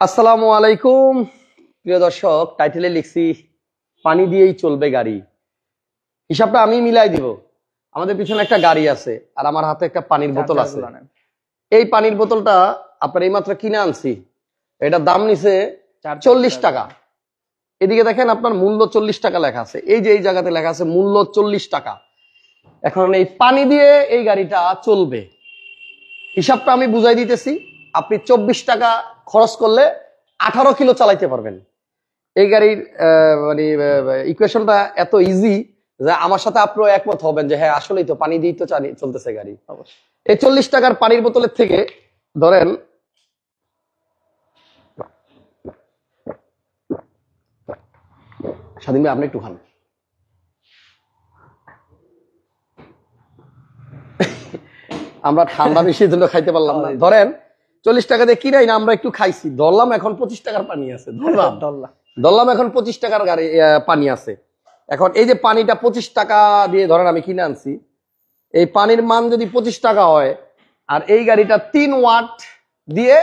আসসালামু আলাইকুম প্রিয় দর্শক, টাইটেলে লিখছি পানি দিয়েই চলবে গাড়ি। হিসাবটা আমি মিলাই দিব। আমাদের পিছনে একটা গাড়ি আছে আর আমার হাতে একটা পানির বোতল আছে। এই পানির বোতলটা আপনার এইমাত্র কিনে আনছি, এটার দাম নিছে 40 টাকা। এদিকে দেখেন আপনার মূল্য 40 টাকা লেখা আছে, এই যে এই জায়গাতে লেখা আছে মূল্য 40 টাকা। এখন এই পানি দিয়ে এই গাড়িটা চলবে, হিসাবটা আমি বুঝাই দিতেছি। আপনি 24 টাকা খরচ করলে 18 কিলো চালাইতে পারবেন। এই গাড়ির মানে ইকুয়েশনটা এত ইজি যে আমার সাথে আপনিও একমত হবেন যে হ্যাঁ আসলেই তো পানি দিয়েই তো চলতেছে গাড়ি। এই 40 টাকার পানির বোতলের থেকে ধরেন স্বাধীন ভাই আপনি একটু খান। আমরা ঠান্ডা বেশি জন্য খাইতে পারলাম না। ধরেন 40 টাকা দিয়ে কিনাই না, আমরা একটু খাইছি, ধরলাম এখন 25 টাকার পানি আছে, ধরলাম এখন 25 টাকার গাড়ি পানি আছে। এখন এই যে পানিটা 25 টাকা দিয়ে ধরেন আমি কিনে আনছি, এই পানির মান যদি 25 টাকা হয় আর এই গাড়িটা 3 ওয়াট দিয়ে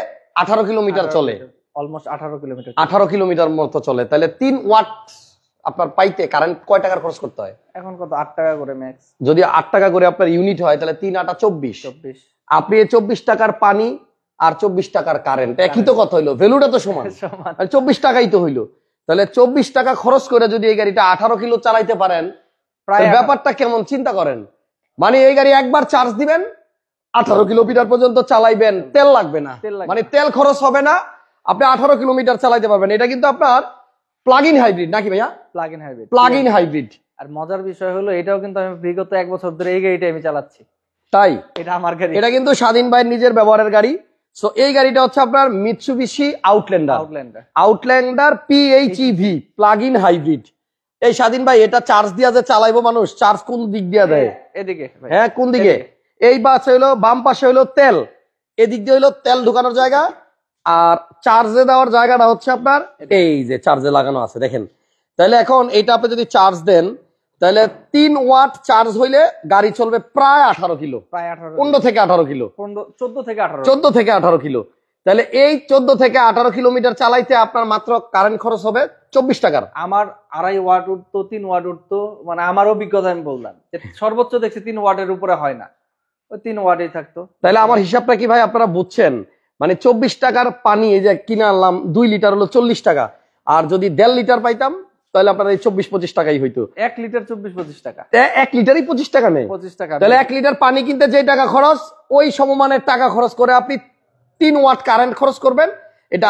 18 কিলোমিটার চলে, অলমোস্ট 18 কিলোমিটার মতো চলে, তাহলে 3 ওয়াট আপনার পাইতে কারেন্ট কয় টাকার খরচ করতে হয়? এখন কত? 8 টাকা করে ম্যাক্স। যদি 8 টাকা করে আপনার ইউনিট হয় তাহলে 3 8 24। আপনি 24 টাকার পানি আর 24 টাকার কারেন্ট একই তো কথা হইলো, ভ্যালুটা তো সমান, 24 টাকাই তো হইলো। তাহলে 24 টাকা খরচ করে যদি এই গাড়িটা 18 কিলো চালাইতে পারেন, ব্যাপারটা কেমন চিন্তা করেন। মানে এই গাড়ি একবার চার্জ দিবেন, 18 কিলোমিটার পর্যন্ত চালাইবেন, তেল লাগবে না, মানে তেল খরচ হবে না, আপনি 18 কিলোমিটার চালাইতে পারবেন। এটা কিন্তু আপনার প্লাগ ইন হাইব্রিড নাকি ভাইয়া? Plug in hybrid. আর মজার বিষয় হলো এটাও কিন্তু আমি বিগত 1 বছর ধরে এই গাড়িটা আমি চালাচ্ছি। তাই এটা আমার গাড়ি, এটা কিন্তু স্বাধীন ভাইয়ের নিজের ব্যবহারের গাড়ি। সো এই গাড়িটা হচ্ছে আপনার Mitsubishi Outlander PHEV plug in hybrid. এই স্বাধীন ভাই এটা চার্জ দিয়া যে চালাইবো মানুষ, চার্জ কোন দিক দিয়া দেয়? এদিকে। হ্যাঁ কোন দিকে? এই পাশে হইলো, বাম পাশে হইলো তেল, এদিক দিয়ে হইলো তেল ঢুকানোর জায়গা, আর চার্জে দেওয়ার জায়গাটা হচ্ছে আপনার এই যে চার্জে লাগানো আছে দেখেন। তাহলে এখন এইটা আপনি যদি চার্জ দেন তাহলে 3 ওয়াট চার্জ হইলে গাড়ি চলবে প্রায় 18 কিলো, প্রায় 15 থেকে 18 কিলো, 14 থেকে 18 কিলো। তাহলে এই 14 থেকে 18 কিলোমিটার চালাইতে আপনার মাত্র কারেন্ট খরচ হবে 24 টাকার। আমার 2.5 ওয়াট উঠতো, 3 ওয়াট উঠতো, মানে আমার অভিজ্ঞতা আমি বললাম যে সর্বোচ্চ দেখছি 3 ওয়াটের উপরে হয় না, ওই 3 ওয়াটেই থাকতো। তাহলে আমার হিসাবটা কি ভাই আপনারা বুঝছেন? মানে 24 টাকার পানি এই যে কিনে আনলাম 2 লিটার হলো 40 টাকা, আর যদি 1.5 লিটার পাইতাম তাহলে আপনার এই 24-25 টাকাই হইতো। 1 লিটার 24-25 টাকা, 1 লিটারই 25 টাকা নেই, 25 টাকা। তাহলে 1 লিটার পানি কিনতে যে টাকা খরচ, ওই সমমানের টাকা খরচ করে আপনি 3 ওয়াট কারেন্ট খরচ করবেন, এটা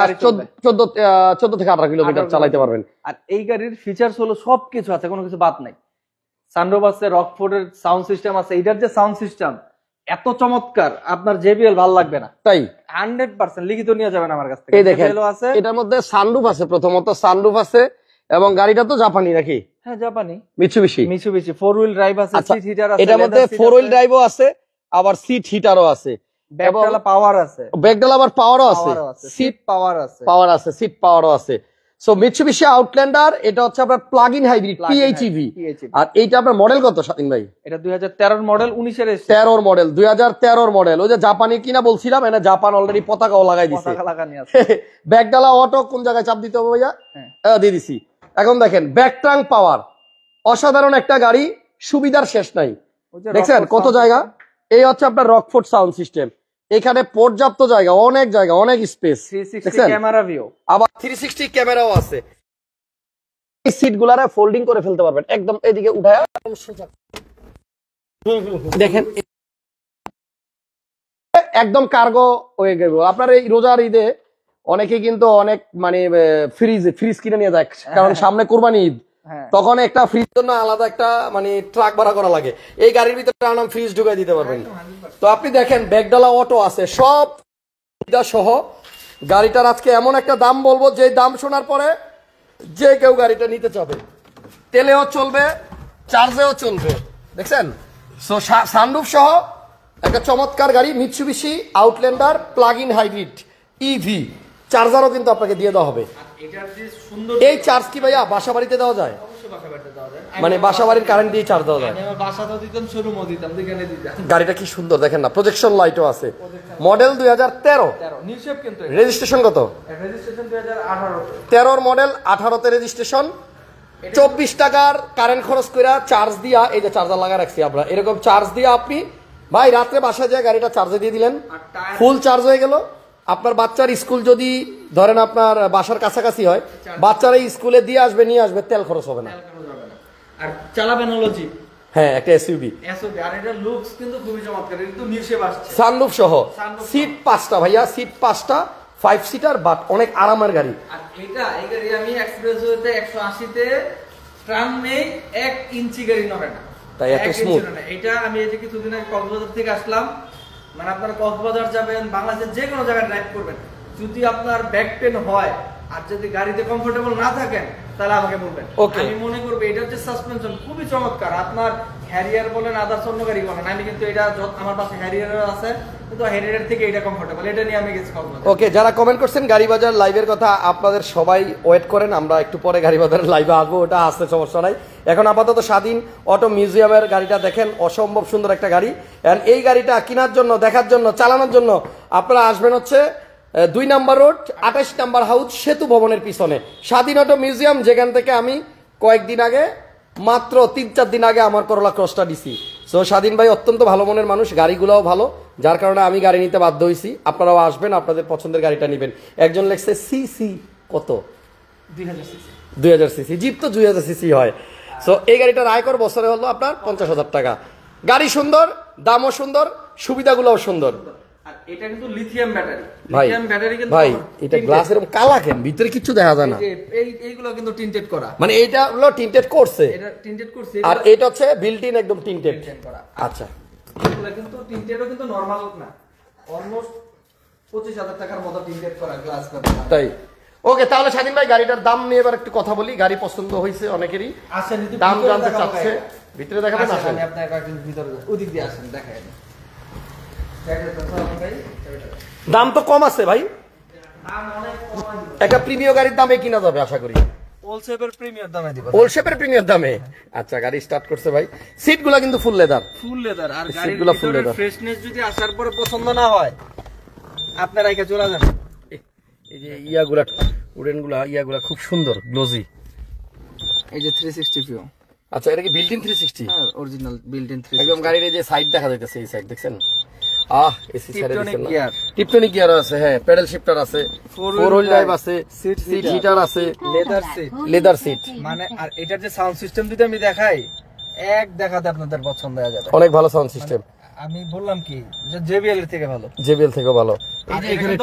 14 থেকে 18 কিলোমিটার চালাইতে পারবেন। আর এই গাড়ির ফিচার্স হলো সবকিছু আছে, কোনো কিছু বাদ নাই। সানরুফ আছে, রকফোর্ডের সাউন্ড সিস্টেম আছে। এটার যে সাউন্ড সিস্টেম এত চমৎকার, আপনার JBL ভালো লাগবে না। তাই 100% লিখিত নিয়ে যাবেন আমার কাছ থেকে। এই দেখেন এটার মধ্যে সানরুফ আছে, প্রথমত সানরুফ আছে, এবং গাড়িটা তো জাপানি নাকি? হ্যাঁ জাপানি, মিৎসুবিশি 4 হুইল ড্রাইভ আছে, সিট হিটার আছে, এটার মধ্যে 4 হুইল ড্রাইভও আছে, আবার সিট হিটারও আছে, ব্যাকডালা পাওয়ার আছে, ব্যাকডালা আবার পাওয়ারও আছে, সিট পাওয়ার আছে, সিট পাওয়ারও আছে। সো মিৎসুবিশি আউটল্যান্ডার এটা হচ্ছে আপনার প্লাগ ইন হাইব্রিড PHEV। আর এইটা আপনার মডেল কত স্বাধীন ভাই? এটা 2013 মডেল, 19 এর 13 মডেল, 2013 মডেল। ওই যে জাপানি কিনা বলছিলাম, এনে জাপান অলরেডি পতাকাও লাগাই দিছে। ব্যাকডালা অটো কোন জায়গায় চাপ দিতে হবে ভাইয়া? হ্যাঁ দিয়ে দিছি। এখন দেখেন ব্যাকট্রাং পাওয়ার, অসাধারণ একটা গাড়ি, সুবিধার শেষ নাই। দেখছেন কত জায়গা? এই হচ্ছে আপনার রকফোর্ড সাউন্ড সিস্টেম, এখানে পর্যাপ্ত জায়গা, অনেক জায়গা, অনেক স্পেস। 360 ক্যামেরা ভিউ, আবার 360 ক্যামেরাও আছে। এই সিট গুলারে ফোল্ডিং করে ফেলতে পারবেন, একদম এদিকে উঠায়া দেখেন একদম কার্গো হয়ে গেল। আপনার এই রোজার ঈদে অনেকে কিন্তু অনেক মানে ফ্রিজ কিনে নিয়ে যায়, কারণ সামনে কুরবানি ঈদ, তখন একটা ফ্রিজ জন্য আলাদা একটা মানে ট্রাক ভাড়া করা লাগে। এই গাড়ির ভিতরে আনাম ফ্রিজ ঢুকাই দিতে পারবেন। তো আপনি দেখেন ব্যাকডালা অটো আছে, সব সুবিধা সহ। গাড়িটার আজকে এমন একটা দাম বলবো যে দাম শোনার পরে যে কেউ গাড়িটা নিতে চাবে, তেলেও চলবে, চার্জেও চলবে। দেখছেন সানরুফ সহ একটা চমৎকার গাড়ি, Mitsubishi Outlander plug in hybrid EV। চার্জারও কিন্তু আপনাকে দিয়ে দেওয়া হবে। এই চার্জ কি ভাইয়া বাসা বাড়িতে দেওয়া যায়? বাসা বাড়িতে দেওয়া যায়। মানে বাসা বাড়ির কারেন্ট দিয়ে চার্জ দেওয়া যায়। আমি আমার বাসাতেও দিতাম, শোরুমও দিতাম, যেখানে দিতাম। গাড়িটা কি সুন্দর দেখেন না, প্রজেকশন লাইটও আছে, মডেল 2013, নিউ শেপ কিন্তু রেজিস্ট্রেশন কত? রেজিস্ট্রেশন 2018 13 মডেল, 18তে রেজিস্ট্রেশন। 24 টাকার কারেন্ট খরচ করে চার্জ দিয়া, এই যে চার্জার লাগা রাখছি আমরা, এরকম চার্জ দিয়া আপনি ভাই রাত্রে বাসায় যায় গাড়িটা চার্জে দিয়ে দিলেন, ফুল চার্জ হয়ে গেল। আপনার বাচ্চার স্কুল যদি ধরেন আপনার বাসার কাছাকাছি হয়, বাচ্চারা স্কুলে দিয়ে আসবে নিয়ে আসবে, তেল খরচ হবে না। আর চালাবেন হলো জিপ, হ্যাঁ একটা এসইউভি, আর এটা লুকস কিন্তু খুবই চমৎকার, কিন্তু নিউ শেপ আসছে, সানরুফ সহ, সিট 5টা ভাইয়া, সিট 5টা, 5 সিটার, বাট অনেক আরামের গাড়ি। আর এটা এই গাড়ি আমি এক্সপ্রেসওয়েতে 180 তে ট্রাম নেই, 1 ইঞ্চি গাড়ি নড়ে না, তাই এত স্মুথ। এটা আমি এই যে কিছুদিন আগে কক্সবাজার থেকে আসলাম, মানে আপনারা কক্সবাজার যাবেন, বাংলাদেশের যে কোনো জায়গায় ড্রাইভ করবেন, যদি আপনার ব্যাক পেন হয় আর যদি গাড়িতে কমফোর্টেবল না থাকেন তাহলে আমাকে বলবেন, আমি মনে করবো এটার যে সাসপেনশন খুবই চমৎকার। আপনার হ্যারিয়ার বলেন, আদার্স অন্য গাড়ি বলেন, আমি কিন্তু এটা আমার পাশে হ্যারিয়ার আছে, কিন্তু হ্যারিয়ার থেকে এটা কমফোর্টেবল, এটা নিয়ে আমি গেছি কক্সবাজার। ওকে, যারা কমেন্ট করছেন গাড়ি বাজার লাইভের কথা, আপনাদের সবাই ওয়েট করেন, আমরা একটু পরে গাড়ি বাজারের লাইভে আসবো, ওটা আসতে সমস্যা নাই। এখন আপাতত স্বাধীন অটো মিউজিয়ামের গাড়িটা দেখেন, অসম্ভব সুন্দর একটা গাড়ি। এন্ড এই গাড়িটা কেনার জন্য, দেখার জন্য, চালানোর জন্য আপনারা আসবেন হচ্ছে 2 নাম্বার রোড, 28 নাম্বার হাউস, সেতু ভবনের পিছনে স্বাধীন অটো মিউজিয়াম, যেখান থেকে আমি কয়েকদিন আগে, মাত্র 3-4 দিন আগে আমার করোলা ক্রসটা দিছি। সো স্বাধীন ভাই অত্যন্ত ভালো মনের মানুষ, গাড়িগুলোও ভালো, যার কারণে আমি গাড়ি নিতে বাধ্য হয়েছি। আপনারাও আসবেন, আপনাদের পছন্দের গাড়িটা নেবেন। একজন লেখছে সিসি কত? 2000 সিসি, জিপ তো 2000 সিসি হয়। সো এই গাড়িটার আয়কর বছরে হলো আপনার 50,000 টাকা। গাড়ি সুন্দর, দামও সুন্দর, সুবিধাগুলোও সুন্দর। আর এটা কিন্তু লিথিয়াম ব্যাটারি, ভাই লিথিয়াম ব্যাটারি কিন্তু ভাই এটা গ্লাস এরকম কালা কেন, ভিতরে কিছু দেখা যায় না? এইগুলো কিন্তু টিন্টেড করা, মানে এটা হলো টিন্টেড করছে, এটা টিন্টেড করছে, আর এটা হচ্ছে বিল্ট ইন একদম টিন্টেড করা। আচ্ছা, এগুলো কিন্তু টিন্টেডও কিন্তু নরমাল না, অলমোস্ট 25,000 টাকার মতো টিন্টেড করা গ্লাস করা। তাই ওকে, তাহলে স্বাধীন ভাই গাড়িটার দাম নিয়ে এবার একটু কথা বলি। গাড়ি পছন্দ হয়েছে অনেকেরই, আসেন দাম জানতে চাচ্ছে, ভিতরে দেখাবেন? আসেন, আমি আপনার একটু ভিতরে ওদিক দিয়ে আসেন, দেখাই। দাম তো কম আছে ভাই, দাম অনেক কম, একটা প্রিমিয়ার গাড়ির দামে কিনা যাবে আশা করি, ওল শেপের প্রিমিয়ার দামে দিব, ওল শেপের প্রিমিয়ার দামে। আচ্ছা, গাড়ি স্টার্ট করছে ভাই, সিটগুলো কিন্তু ফুল লেদার, ফুল লেদার, আর গাড়ির সিটগুলো ফুল ভিতরে লেদার। ফ্রেশনেস যদি আসার পরে পছন্দ না হয় আপনারা একা চলে যাবেন। এই যে ইয়াগুলা, উডেনগুলা, ইয়াগুলা খুব সুন্দর গ্লোজি। এই যে 360 ভিউ, আচ্ছা এটা কি বিল্ট ইন 360? হ্যাঁ অরিজিনাল বিল্ট ইন 360, একদম গাড়ির এই যে সাইড দেখা যাইতেছে, এই সাইড দেখছেন? এসি সাইডে টিপটনিক গিয়ার, টিপটনিক গিয়ার আছে, হ্যাঁ প্যাডেল শিফটার আছে, ফোর হুইল ড্রাইভ আছে, সিট হিটার আছে, লেদার সিট, লেদার সিট। মানে আর এটার যে সাউন্ড সিস্টেম যদি আমি দেখাই, এক দেখাতে আপনাদের পছন্দ হয়ে যাবে। অনেক ভালো সাউন্ড সিস্টেম, আমি বললাম কি যে JBL এর থেকে ভালো, জেবিএল থেকে ভালো। এই যে এখানে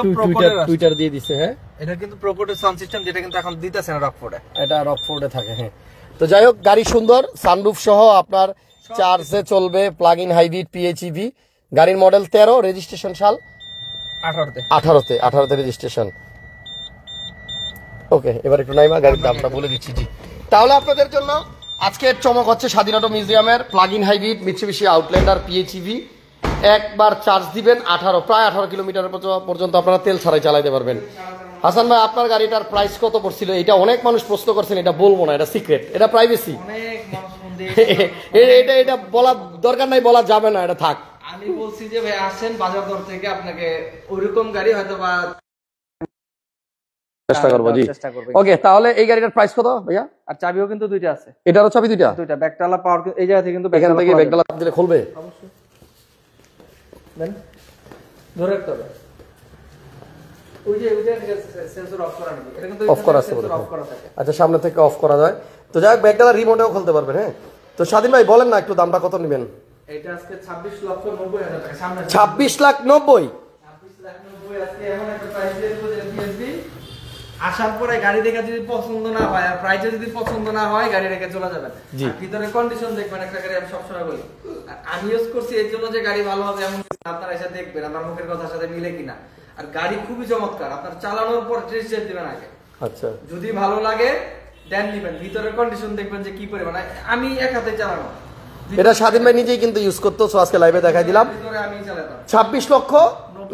টুইটার দিয়ে দিছে, হ্যাঁ এটা কিন্তু প্রোপোর্টেড সাউন্ড সিস্টেম, যেটা কিন্তু এখন দিতেছে না রকফোর্ডে, এটা রকফোর্ডে থাকে। হ্যাঁ, তো যাই হোক গাড়ি সুন্দর, সানরুফ সহ, আপনার চার্জে চলবে, প্লাগ ইন হাইব্রিড PHEV। গাড়ির মডেল 13, রেজিস্ট্রেশন সাল 18তে রেজিস্ট্রেশন। ওকে, এবার একটু নাইমা গাড়ির দামটা বলে দিচ্ছি। জি, তাহলে আপনাদের জন্য আজকের চমক হচ্ছে স্বাধীন অটো মিউজিয়ামের plug in hybrid Mitsubishi Outlander PHEV। একবার চার্জ দিবেন, প্রায় 18 কিলোমিটার পর্যন্ত আপনারা তেল ছাড়াই চালাতে পারবেন। হাসান ভাই, আপনার গাড়িটার প্রাইস কত পড়ছিল? এটা অনেক মানুষ প্রশ্ন করছেন, এটা বলবো না, এটা সিক্রেট, এটা প্রাইভেসি, অনেক মানুষ ফোন দিয়ে এটা বলা দরকার নাই, বলা যাবে না, এটা থাক। আমি বলছি যে ভাই আসেন বাজার দর থেকে, আপনাকে ওইরকম গাড়ি হয়তো বা চেষ্টা করবো। জি, ওকে, তাহলে এই গাড়িটার প্রাইস কত ভাইয়া? আর চাবিও কিন্তু দুইটা আছে, এটারও চাবি দুইটা, ব্যাকটালা পাওয়ার, এই জায়গা থেকে কিন্তু এখান থেকে ব্যাগডালা দিলে খুলবে, অবশ্যই দেন ধরে রাখতে হবে। ওই যে সেন্সর অফ করা নাকি, এটা কিন্তু অফ করা আছে বলে, অফ করা থাকে। আচ্ছা সামনে থেকে অফ করা যায়। তো যাই হোক, ব্যাগডালা রিমোটেও খুলতে পারবেন। হ্যাঁ, তো স্বাধীন ভাই বলেন না একটু দামটা কত নেবেন? এটা আজকে 26,90,000 টাকা, সামনে 26,90,000। 26,90,000 আজকে এমন একটা প্রাইস দিয়ে দেব যে পিএসবি আসার পরে গাড়ি দেখে যদি পছন্দ না হয়, আর প্রাইসে যদি পছন্দ না হয়, গাড়ি রেখে চলে যাবেন। আর ভিতরে কন্ডিশন দেখবেন, একটা গাড়ি আমি সবসময় বলি, আর আমি ইউজ করছি এর জন্য যে গাড়ি ভালো হবে এমন আপনারা এসে দেখবেন আমার মুখের কথার সাথে মিলে কিনা। আর গাড়ি খুবই চমৎকার, আপনার চালানোর পর টেস্ট দিবেন আগে, আচ্ছা যদি ভালো লাগে দেন নিবেন, ভিতরের কন্ডিশন দেখবেন যে কি পরিমাণ। আমি এক হাতে চালানো, এটা স্বাধীন ভাই নিজেই কিন্তু ইউজ করতো, সো আজকে লাইভে দেখাই দিলাম। ভিতরে আমি চালাতাম। 26,90,000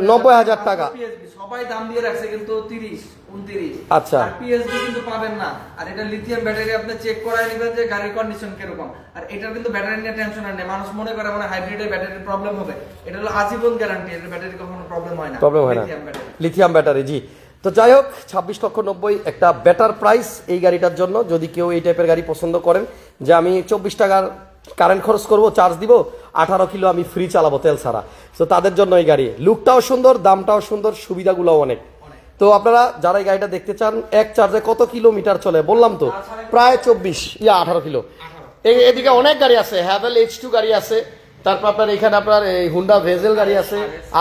90,000 টাকা। PSB সবাই দাম দিয়ে রাখছে কিন্তু 30 29। আচ্ছা। আর PSB কিন্তু পাবেন না। আর এটা লিথিয়াম ব্যাটারি, আপনি চেক করায় নেবেন যে গাড়ির কন্ডিশন কিরকম। আর এটার কিন্তু ব্যাটারি নিয়ে টেনশন নেই। মানুষ মনে করে মানে হাইব্রিডের ব্যাটারির প্রবলেম হবে, এটা হলো আজীবন গ্যারান্টি, এর ব্যাটারি কখনো প্রবলেম হয় না। Lithium battery. জি, তো যাই হোক 26,90,000 একটা বেটার প্রাইস এই গাড়িটার জন্য। যদি কেউ এই টাইপের গাড়ি পছন্দ করেন যে আমি 24 টাকার কারেন্ট খরচ করব, চার্জ দিব, 18 কিলো আমি ফ্রি চালাবো তেল ছাড়া, তো তাদের জন্য এই গাড়ি। লুকটাও সুন্দর, দামটাও সুন্দর, সুবিধাগুলোও অনেক। তো আপনারা যারা এই গাড়িটা দেখতে চান, এক চার্জে কত কিলোমিটার চলে বললাম তো, প্রায় 18 কিলো। এদিকে অনেক গাড়ি আছে, হ্যাভেল H2 গাড়ি আছে, তারপর আপনার এখানে আপনার এই হুন্ডা ভেজেল গাড়ি আছে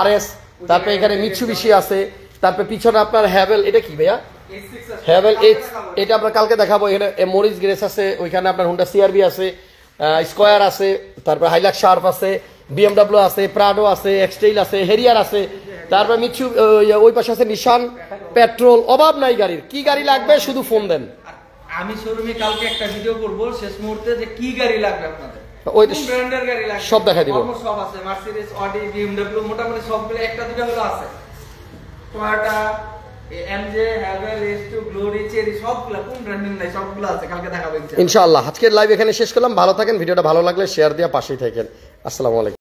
RS, তারপর এখানে মিৎসুবিশি আছে, তারপর পিছনে আপনার হ্যাভেল, এটা কি ভাইয়া? হ্যাভেল H, এটা আমরা কালকে দেখাবো। এখানে মরিস গ্রেস আছে, ওইখানে আপনার হুন্ডা CRV আছে, স্কয়ার আছে, তারপর হাইলাক্স শার্প আছে, BMW আছে, প্রাডো আছে, এক্সটেইল আছে, হেরিয়ার আছে, তারপর মিৎসু ওই পাশে আছে নিশান, পেট্রোল, অভাব নাই গাড়ির। কি গাড়ি লাগবে শুধু ফোন দেন। আমি শোরুমে কালকে একটা ভিডিও করব শেষ মুহূর্তে যে কি গাড়ি লাগবে আপনাদের, ওই কোন ব্র্যান্ডের গাড়ি লাগবে সব দেখাই দিব। সব আছে, মার্সিডিজ, অডি, BMW, মোটামুটি সবগুলো একটা দুটো হলো আছে। Toyota, MJ, haven, H2, glory, cherry, সবগুলো কোন ব্র্যান্ডের নাই সবগুলো আছে, কালকে দেখাবো ইনশাআল্লাহ। আজকের লাইভ এখানে শেষ করলাম। ভালো থাকেন, ভিডিওটা ভালো লাগলে শেয়ার দিয়ে পাশেই থাকেন। আসসালামু আলাইকুম।